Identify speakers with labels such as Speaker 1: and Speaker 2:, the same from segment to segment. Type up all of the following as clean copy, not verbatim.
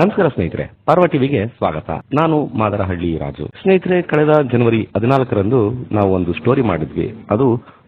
Speaker 1: ನಮಸ್ಕಾರ ಸ್ನೇಹಿತರೆ, ಪಾರ್ವ ಟಿವಿಗೆ ಸ್ವಾಗತ. ನಾನು ಮಾದರಹಳ್ಳಿ ರಾಜು. ಸ್ನೇಹಿತರೆ, ಕಳೆದ ಜನವರಿ 14ರಂದು ನಾವು ಒಂದು ಸ್ಟೋರಿ ಮಾಡಿದ್ವಿ. ಅದು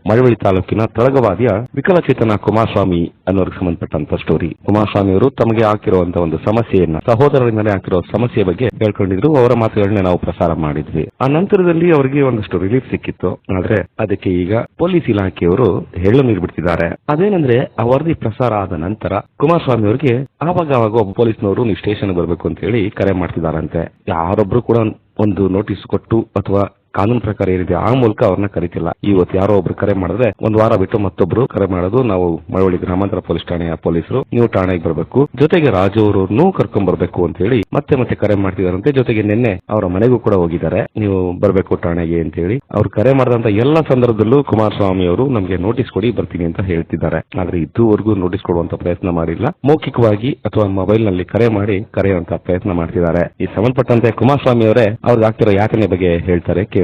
Speaker 1: ಮಳವಳ್ಳಿ ತಾಲೂಕಿನ ತಳಗವಾದಿಯ ವಿಕಲಚೇತನ ಕುಮಾರಸ್ವಾಮಿ ಅನ್ನೋರಿಗೆ ಸಂಬಂಧಪಟ್ಟಂತ ಸ್ಟೋರಿ. ಕುಮಾರಸ್ವಾಮಿ ಅವರು ತಮಗೆ ಆಗಿರುವಂತಹ ಒಂದು ಸಮಸ್ಯೆಯನ್ನ, ಸಹೋದರರಿಂದಲೇ ಆಗಿರೋ ಸಮಸ್ಯೆ ಬಗ್ಗೆ ಹೇಳ್ಕೊಂಡಿದ್ರು. ಅವರ ಮಾತುಗಳನ್ನ ನಾವು ಪ್ರಸಾರ ಮಾಡಿದ್ವಿ. ಆ ನಂತರದಲ್ಲಿ ಅವರಿಗೆ ಒಂದಷ್ಟು ರಿಲೀಫ್ ಸಿಕ್ಕಿತ್ತು. ಆದ್ರೆ ಅದಕ್ಕೆ ಈಗ ಪೊಲೀಸ್ ಇಲಾಖೆಯವರು ಹೇಳು ನೀಡ್ಬಿಡ್ತಿದ್ದಾರೆ. ಅದೇನಂದ್ರೆ, ಆ ವರದಿ ಪ್ರಸಾರ ಆದ ನಂತರ ಕುಮಾರಸ್ವಾಮಿ ಅವರಿಗೆ ಆವಾಗ ಒಬ್ಬ ಪೊಲೀಸ್ನವರು ನೀವು ಸ್ಟೇಷನ್ ಬರ್ಬೇಕು ಅಂತ ಹೇಳಿ ಕರೆ ಮಾಡ್ತಿದಾರಂತೆ. ಯಾರೊಬ್ರು ಕೂಡ ಒಂದು ನೋಟಿಸ್ ಕೊಟ್ಟು ಅಥವಾ ಕಾನೂನು ಪ್ರಕಾರ ಏನಿದೆ ಆ ಮೂಲಕ ಅವ್ರನ್ನ ಕರೀತಿಲ್ಲ. ಇವತ್ತು ಯಾರೋ ಒಬ್ರು ಕರೆ ಮಾಡಿದ್ರೆ ಒಂದು ವಾರ ಬಿಟ್ಟು ಮತ್ತೊಬ್ರು ಕರೆ ಮಾಡೋದು, ನಾವು ಮಳವಳ್ಳಿ ಗ್ರಾಮಾಂತರ ಪೊಲೀಸ್ ಠಾಣೆಯ ಪೊಲೀಸರು ನೀವು ಠಾಣೆಗೆ ಬರಬೇಕು, ಜೊತೆಗೆ ರಾಜು ಅವರನ್ನು ಕರ್ಕೊಂಡ್ ಬರ್ಬೇಕು ಅಂತ ಹೇಳಿ ಮತ್ತೆ ಕರೆ ಮಾಡ್ತಿದಾರಂತೆ. ಜೊತೆಗೆ ನಿನ್ನೆ ಅವರ ಮನೆಗೂ ಕೂಡ ಹೋಗಿದ್ದಾರೆ, ನೀವು ಬರ್ಬೇಕು ಠಾಣೆಗೆ ಅಂತ ಹೇಳಿ. ಅವ್ರು ಕರೆ ಮಾಡಿದಂತ ಎಲ್ಲಾ ಸಂದರ್ಭದಲ್ಲೂ ಕುಮಾರಸ್ವಾಮಿ ಅವರು ನಮ್ಗೆ ನೋಟಿಸ್ ಕೊಡಿ, ಬರ್ತೀನಿ ಅಂತ ಹೇಳ್ತಿದ್ದಾರೆ. ಆದ್ರೆ ಇದುವರೆಗೂ ನೋಟಿಸ್ ಕೊಡುವಂತ ಪ್ರಯತ್ನ ಮಾಡಿಲ್ಲ. ಮೌಖಿಕವಾಗಿ ಅಥವಾ ಮೊಬೈಲ್ ನಲ್ಲಿ ಕರೆ ಮಾಡಿ ಕರೆಯುವಂತ ಪ್ರಯತ್ನ ಮಾಡ್ತಿದ್ದಾರೆ. ಈ ಸಂಬಂಧಪಟ್ಟಂತೆ ಕುಮಾರಸ್ವಾಮಿ ಅವರೇ ಅವ್ರಿಗೆ ಆಗ್ತಿರೋ ಯಾತನೆ ಬಗ್ಗೆ ಹೇಳ್ತಾರೆ, ಕೇಳಿ.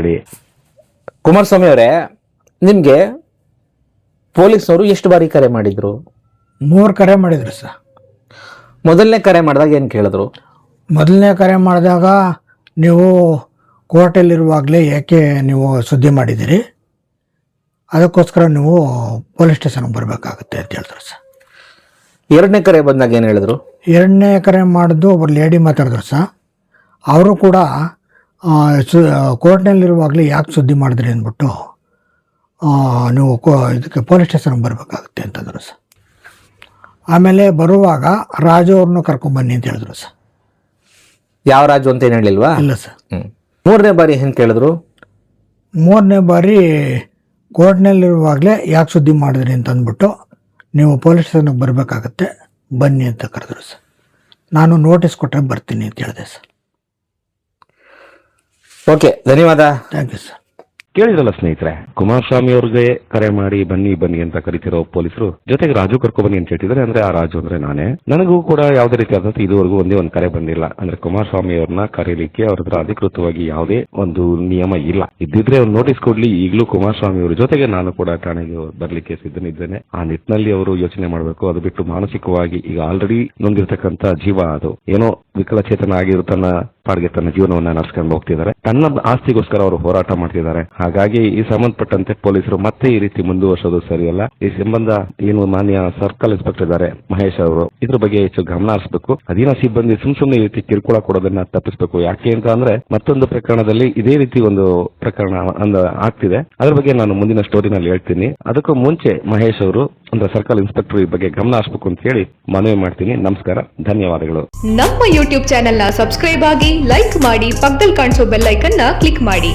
Speaker 2: ಕುಮಾರಸ್ವಾಮಿ ಅವರೇ, ನಿಮ್ಗೆ ಪೊಲೀಸ್ನವರು ಎಷ್ಟು ಬಾರಿ ಕರೆ ಮಾಡಿದ್ರು?
Speaker 3: 3 ಕರೆ ಮಾಡಿದ್ರು ಸರ್.
Speaker 2: ಮೊದಲನೇ ಕರೆ ಮಾಡಿದಾಗ ಏನು ಕೇಳಿದ್ರು?
Speaker 3: ಮೊದಲನೇ ಕರೆ ಮಾಡಿದಾಗ ನೀವು ಕೋರ್ಟಲ್ಲಿರುವಾಗಲೇ ಯಾಕೆ ನೀವು ಸುದ್ದಿ ಮಾಡಿದ್ದೀರಿ, ಅದಕ್ಕೋಸ್ಕರ ನೀವು ಪೊಲೀಸ್ ಸ್ಟೇಷನ್ಗೆ ಬರಬೇಕಾಗುತ್ತೆ ಅಂತ ಹೇಳಿದ್ರು ಸರ್.
Speaker 2: ಎರಡನೇ ಕರೆ ಬಂದಾಗ ಏನು ಹೇಳಿದ್ರು?
Speaker 3: ಎರಡನೇ ಕರೆ ಮಾಡಿದ್ದು ಒಬ್ಬರು ಲೇಡಿ ಮಾತಾಡಿದ್ರು ಸರ್. ಅವರು ಕೂಡ ಕೋರ್ಟ್ನಲ್ಲಿರುವಾಗಲೇ ಯಾಕೆ ಸುದ್ದಿ ಮಾಡಿದ್ರಿ ಅಂದ್ಬಿಟ್ಟು ನೀವು ಇದಕ್ಕೆ ಪೊಲೀಸ್ ಸ್ಟೇಷನ್ಗೆ ಬರಬೇಕಾಗುತ್ತೆ ಅಂತಂದರು ಸರ್. ಆಮೇಲೆ ಬರುವಾಗ ರಾಜು ಅವ್ರನ್ನೂ ಕರ್ಕೊಂಬನ್ನಿ ಅಂತ ಹೇಳಿದ್ರು ಸರ್.
Speaker 2: ಯಾವ ರಾಜು ಅಂತ ಏನು ಹೇಳಿಲ್ವಾ?
Speaker 3: ಇಲ್ಲ ಸರ್.
Speaker 2: ಮೂರನೇ ಬಾರಿ ಏನು ಕೇಳಿದ್ರು?
Speaker 3: ಮೂರನೇ ಬಾರಿ ಕೋರ್ಟ್ನಲ್ಲಿರುವಾಗಲೇ ಯಾಕೆ ಸುದ್ದಿ ಮಾಡಿದ್ರಿ ಅಂತ ಅಂದ್ಬಿಟ್ಟು ನೀವು ಪೊಲೀಸ್ ಸ್ಟೇಷನ್ಗೆ ಬರಬೇಕಾಗತ್ತೆ, ಬನ್ನಿ ಅಂತ ಕರೆದ್ರು ಸರ್. ನಾನು ನೋಟಿಸ್ ಕೊಟ್ಟರೆ ಬರ್ತೀನಿ ಅಂತ ಹೇಳಿದೆ ಸರ್.
Speaker 2: ಓಕೆ, ಧನ್ಯವಾದ.
Speaker 3: Thank you sir.
Speaker 1: ಕೇಳಿದ್ರಲ್ಲ ಸ್ನೇಹಿತರೆ, ಕುಮಾರಸ್ವಾಮಿ ಅವ್ರಿಗೆ ಕರೆ ಮಾಡಿ ಬನ್ನಿ ಅಂತ ಕರಿತಿರೋ ಪೊಲೀಸರು ಜೊತೆಗೆ ರಾಜು ಕರ್ಕೊಬನ್ನಿ ಅಂತ ಹೇಳ್ತಿದ್ದಾರೆ. ಅಂದ್ರೆ ಆ ರಾಜು ಅಂದ್ರೆ ನಾನೇ. ನನಗೂ ಕೂಡ ಯಾವುದೇ ರೀತಿಯಾದಂತ ಇದುವರೆಗೂ ಒಂದೇ ಒಂದು ಕರೆ ಬಂದಿಲ್ಲ. ಅಂದ್ರೆ ಕುಮಾರಸ್ವಾಮಿ ಅವ್ರನ್ನ ಕರೀಲಿಕ್ಕೆ ಅವ್ರ ಹತ್ರ ಅಧಿಕೃತವಾಗಿ ಯಾವುದೇ ಒಂದು ನಿಯಮ ಇಲ್ಲ. ಇದ್ದಿದ್ರೆ ಒಂದು ನೋಟಿಸ್ ಕೊಡ್ಲಿ. ಈಗಲೂ ಕುಮಾರಸ್ವಾಮಿ ಅವ್ರ ಜೊತೆಗೆ ನಾನು ಕೂಡ ಠಾಣೆಗೆ ಬರ್ಲಿಕ್ಕೆ ಸಿದ್ಧನಿದ್ದೇನೆ. ಆ ನಿಟ್ಟಿನಲ್ಲಿ ಅವರು ಯೋಚನೆ ಮಾಡಬೇಕು. ಅದು ಬಿಟ್ಟು ಮಾನಸಿಕವಾಗಿ ಈಗ ಆಲ್ರೆಡಿ ನೊಂದಿರ್ತಕ್ಕಂಥ ಜೀವ, ಅದು ಏನೋ ವಿಕಲಚೇತನ ಆಗಿರೋ ತನ್ನ ಪಾಡಿಗೆ ತನ್ನ ಜೀವನವನ್ನ ನಡೆಸ್ಕೊಂಡು ಹೋಗ್ತಿದ್ದಾರೆ. ತನ್ನ ಆಸ್ತಿಗೋಸ್ಕರ ಅವರು ಹೋರಾಟ ಮಾಡ್ತಿದ್ದಾರೆ. ಹಾಗಾಗಿ ಈ ಸಂಬಂಧಪಟ್ಟಂತೆ ಪೊಲೀಸರು ಮತ್ತೆ ಈ ರೀತಿ ಮುಂದುವರಿಸೋದು ಸರಿಯಲ್ಲ. ಈ ಸಂಬಂಧ ಏನು ಮಾನ್ಯ ಸರ್ಕಲ್ ಇನ್ಸ್ಪೆಕ್ಟರ್ ಇದ್ದಾರೆ ಮಹೇಶ್ ಅವರು, ಇದ್ರ ಬಗ್ಗೆ ಹೆಚ್ಚು ಗಮನ ಹರಿಸಬೇಕು. ಅಧೀನ ಸಿಬ್ಬಂದಿ ಸುಮ್ನೆ ಈ ರೀತಿ ಕಿರುಕುಳ ಕೊಡೋದನ್ನ ತಪ್ಪಿಸಬೇಕು. ಯಾಕೆ ಅಂತ ಅಂದ್ರೆ ಮತ್ತೊಂದು ಪ್ರಕರಣದಲ್ಲಿ ಇದೇ ರೀತಿ ಒಂದು ಪ್ರಕರಣ ಆಗ್ತಿದೆ. ಅದ್ರ ಬಗ್ಗೆ ನಾನು ಮುಂದಿನ ಸ್ಟೋರಿನಲ್ಲಿ ಹೇಳ್ತೀನಿ. ಅದಕ್ಕೂ ಮುಂಚೆ ಮಹೇಶ್ ಅವರು ಅಂದ್ರೆ ಸರ್ಕಲ್ ಇನ್ಸ್ಪೆಕ್ಟರ್ ಈ ಬಗ್ಗೆ ಗಮನ ಹರಿಸಬೇಕು ಅಂತ ಹೇಳಿ ಮನವಿ ಮಾಡ್ತೀನಿ. ನಮಸ್ಕಾರ, ಧನ್ಯವಾದಗಳು.
Speaker 4: ನಮ್ಮ ಯೂಟ್ಯೂಬ್ ಚಾನೆಲ್ ನ ಸಬ್ಸ್ಕ್ರೈಬ್ ಆಗಿ, ಲೈಕ್ ಮಾಡಿ, ಪಕ್ಕದಲ್ಲಿ ಕಾಣಿಸೋ ಬೆಲ್ ಐಕನ್ ನ ಕ್ಲಿಕ್ ಮಾಡಿ.